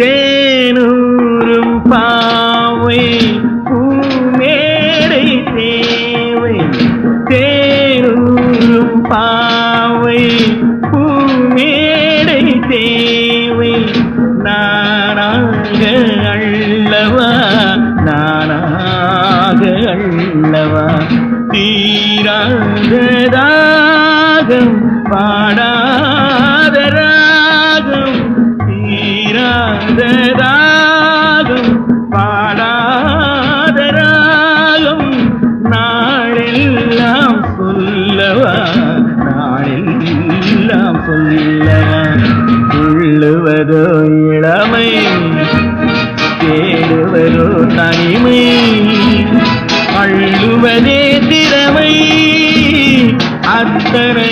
தேனூரும் பாவை பூமேடை தேவை தேனூரும் பாவை பூமேடை தேவை நானாக அல்லவா நானாக அல்லவா தீராத ராகம் பாடாத ராகம் தீராத ராகம் பாடாத ராகம் நாளெல்லாம் சொல்லவா நாளெல்லாம் சொல்லவா உள்ளுவதோ இளமை தேடுவதோ தனிமை அள்ளுவதே திறமை அத்தனை